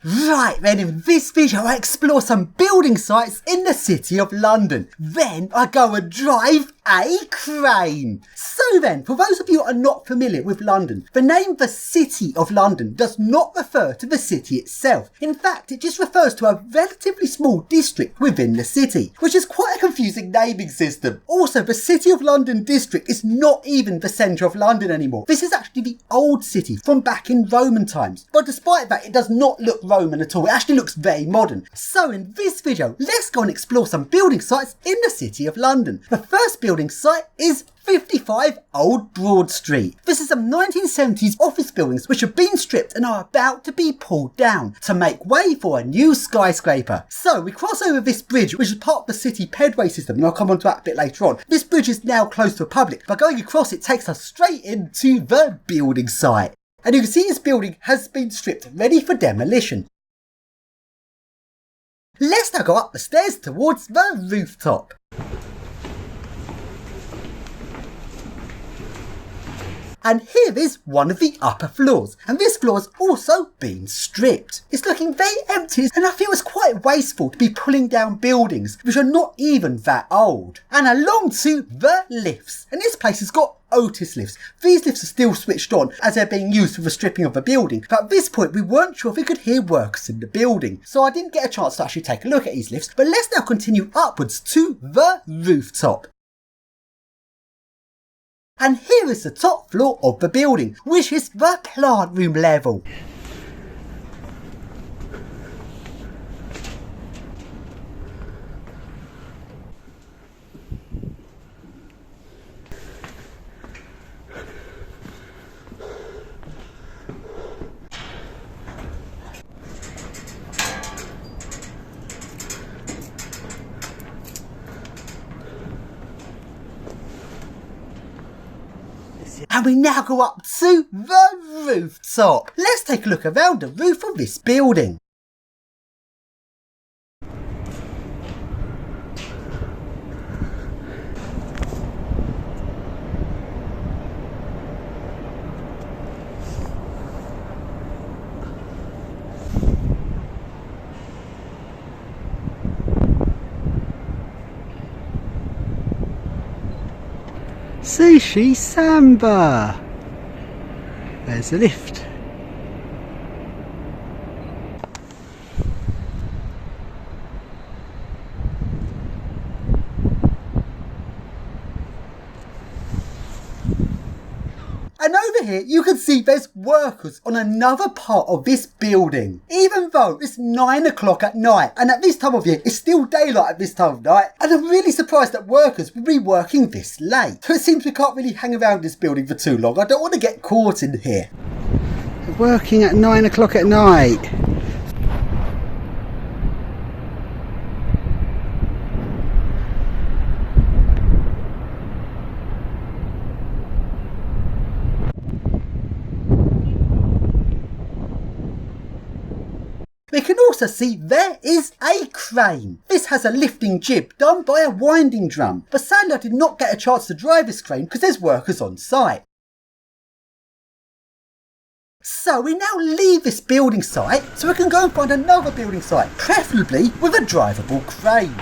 Right then, in this video I explore some building sites in the City of London. Then I go and drive a crane. So then, for those of you who are not familiar with London, the name the City of London does not refer to the city itself. In fact, it just refers to a relatively small district within the city, which is quite a confusing naming system. Also, the City of London district is not even the centre of London anymore. This is actually the old city from back in Roman times. But despite that, it does not look Roman at all. It actually looks very modern. So in this video, let's go and explore some building sites in the City of London. The first building site is 55 Old Broad Street. This is some 1970s office buildings which have been stripped and are about to be pulled down to make way for a new skyscraper. So we cross over this bridge, which is part of the city pedway system, and I'll come on to that a bit later on. This bridge is now closed to the public, but going across it takes us straight into the building site. And you can see this building has been stripped, ready for demolition. Let's now go up the stairs towards the rooftop. And here is one of the upper floors, and this floor has also been stripped. It's looking very empty, and I feel it's quite wasteful to be pulling down buildings which are not even that old. And along to the lifts, and this place has got Otis lifts. These lifts are still switched on as they're being used for the stripping of the building, but at this point we weren't sure if we could hear workers in the building, so I didn't get a chance to actually take a look at these lifts. But let's now continue upwards to the rooftop. And here is the top floor of the building, which is the plant room level. And we now go up to the rooftop. Let's take a look around the roof of this building. Sushi Samba. There's the lift. And over here you can see there's workers on another part of this building. Even though it's 9 o'clock at night, and at this time of year it's still daylight at this time of night, and I'm really surprised that workers will be working this late. So it seems we can't really hang around this building for too long. I don't want to get caught in here. Working at 9 o'clock at night. We can also see there is a crane. This has a lifting jib done by a winding drum, but sadly I did not get a chance to drive this crane because there's workers on site. So we now leave this building site so we can go and find another building site, preferably with a drivable crane.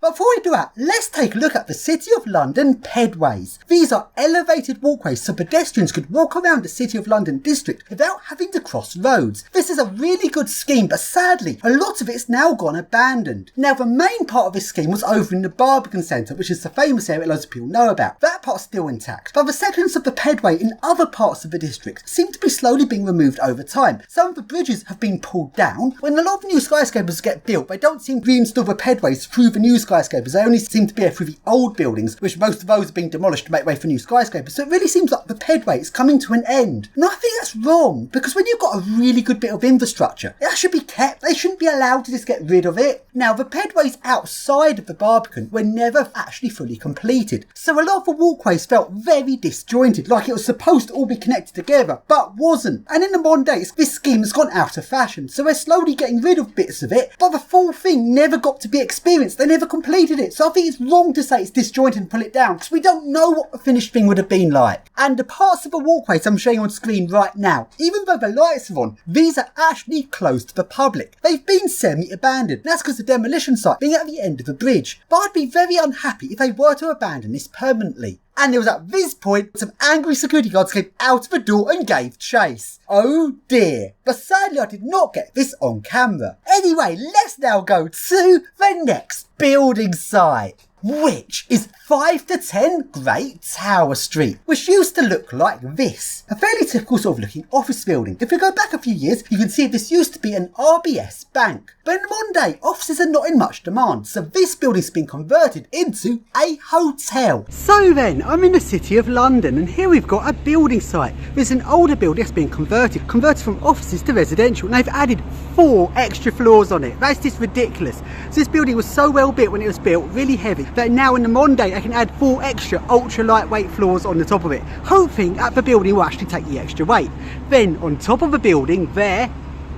Before we do that, let's take a look at the City of London pedways. These are elevated walkways so pedestrians could walk around the City of London district without having to cross roads. This is a really good scheme, but sadly a lot of it's now gone abandoned. Now the main part of this scheme was over in the Barbican Centre, which is the famous area loads of people know about. That part's still intact, but the sections of the pedway in other parts of the district seem to be slowly being removed over time. Some of the bridges have been pulled down. When a lot of new skyscrapers get built, they don't seem to reinstall the pedways through the new skyscrapers. They only seem to be through the old buildings, which most of those are being demolished to make way for new skyscrapers. So it really seems like the pedway is coming to an end. And I think that's wrong, because when you've got a really good bit of infrastructure, that should be kept. They shouldn't be allowed to just get rid of it. Now, the pedways outside of the Barbican were never actually fully completed. So a lot of the walkways felt very disjointed, like it was supposed to all be connected together, but wasn't. And in the modern days, this scheme has gone out of fashion. So they're slowly getting rid of bits of it, but the full thing never got to be experienced. They never completed it. it, so I think it's wrong to say it's disjointed and pull it down, because we don't know what the finished thing would have been like. And the parts of the walkways I'm showing on screen right now, even though the lights are on, these are actually closed to the public. They've been semi-abandoned, and that's because the demolition site being at the end of the bridge. But I'd be very unhappy if they were to abandon this permanently. And it was at this point some angry security guards came out of the door and gave chase. Oh dear. But sadly I did not get this on camera. Anyway, let's now go to the next building site, which is 5 to 10 Great Tower Street, which used to look like this. A fairly typical sort of looking office building. If we go back a few years, you can see this used to be an RBS bank. But in modern day, offices are not in much demand, so this building's been converted into a hotel. So then, I'm in the city of London, and here we've got a building site. There's an older building that's been converted from offices to residential, and they've added 4 extra floors on it. That's just ridiculous. So this building was so well built when it was built, really heavy, that now in the modern day, they can add 4 extra ultra lightweight floors on the top of it, hoping that the building will actually take the extra weight. Then on top of the building, there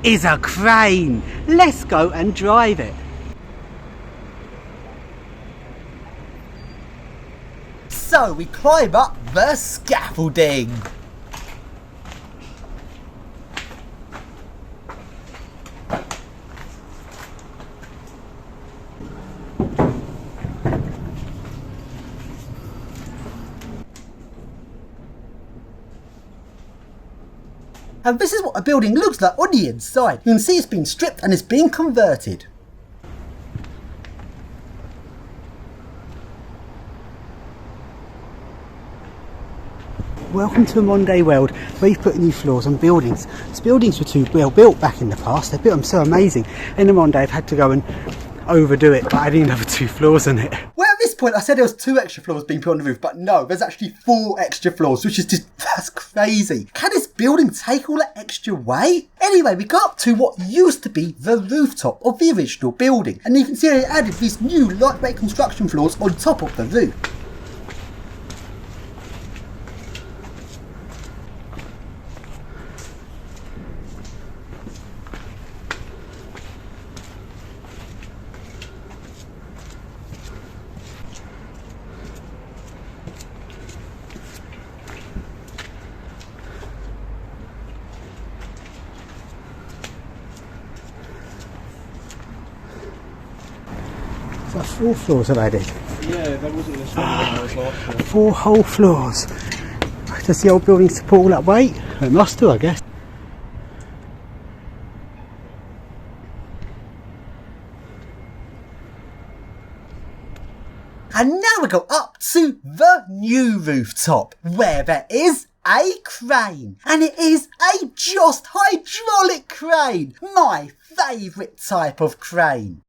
is a crane. Let's go and drive it. So we climb up the scaffolding. And this is what a building looks like on the inside. You can see it's been stripped and it's being converted. Welcome to a modern day world where you've put new floors on buildings. These buildings were too well built back in the past. They built them so amazing. In the modern day, I've had to go and overdo it by adding another 2 floors on it. Well, at this point I said there was 2 extra floors being put on the roof, but no, there's actually 4 extra floors, which is just, that's crazy. Can this building take all that extra weight? Anyway, we got up to what used to be the rooftop of the original building, and you can see they added these new lightweight construction floors on top of the roof. So 4 floors have added. Yeah, that wasn't the standard was last year. 4 whole floors. Does the old building support all that weight? It must do, I guess. And now we go up to the new rooftop, where there is a crane. And it is a just hydraulic crane. My favourite type of crane.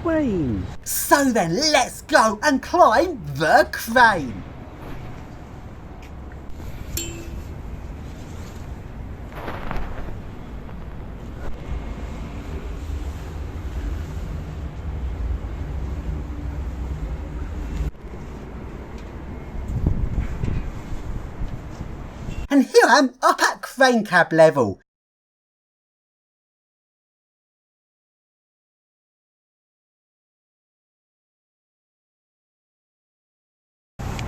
Crane. So then let's go and climb the crane. And here I am up at crane cab level.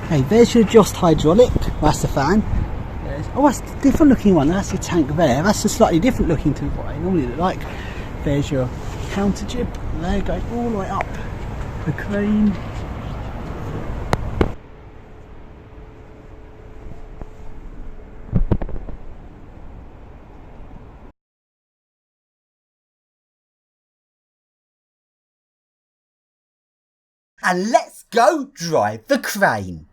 Okay, there's your just hydraulic, that's the fan. Oh, that's a different looking one, that's your tank there. That's a slightly different looking to what I normally look like. There's your counter jib, there it goes all the way up the crane. And let's go drive the crane.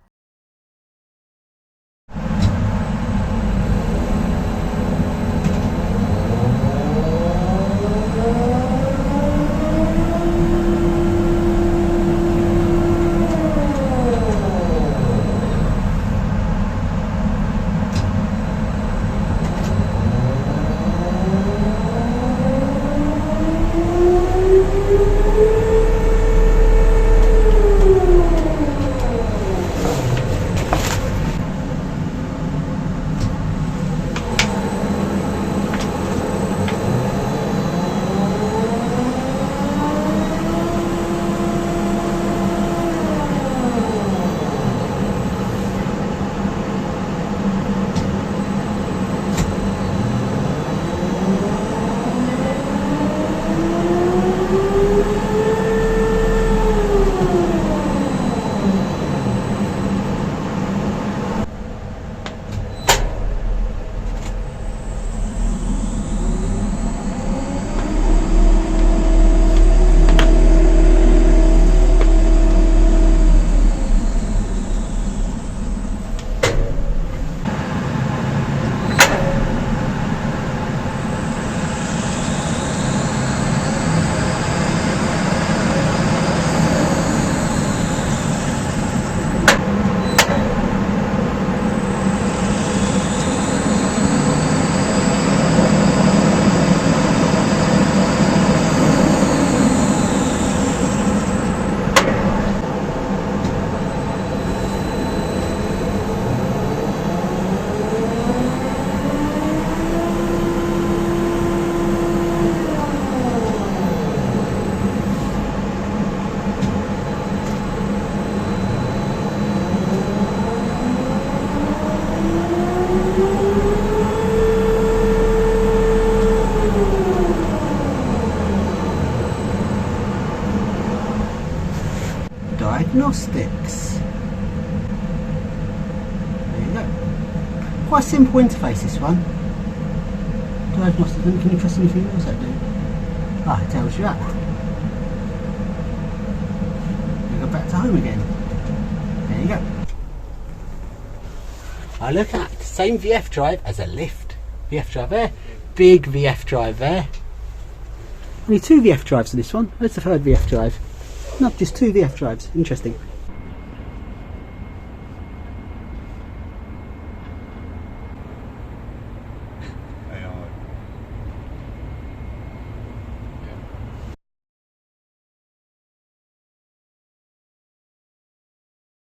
diagnostics. There you go. Quite a simple interface, this one. Diagnostics, can you press anything else that do? Ah, it tells you that. You go back to home again. There you go. I look at the same VF drive as a lift. VF drive there, big VF drive there. Only 2 VF drives in this one. Where's the third VF drive? No, just 2 VF drives. Interesting.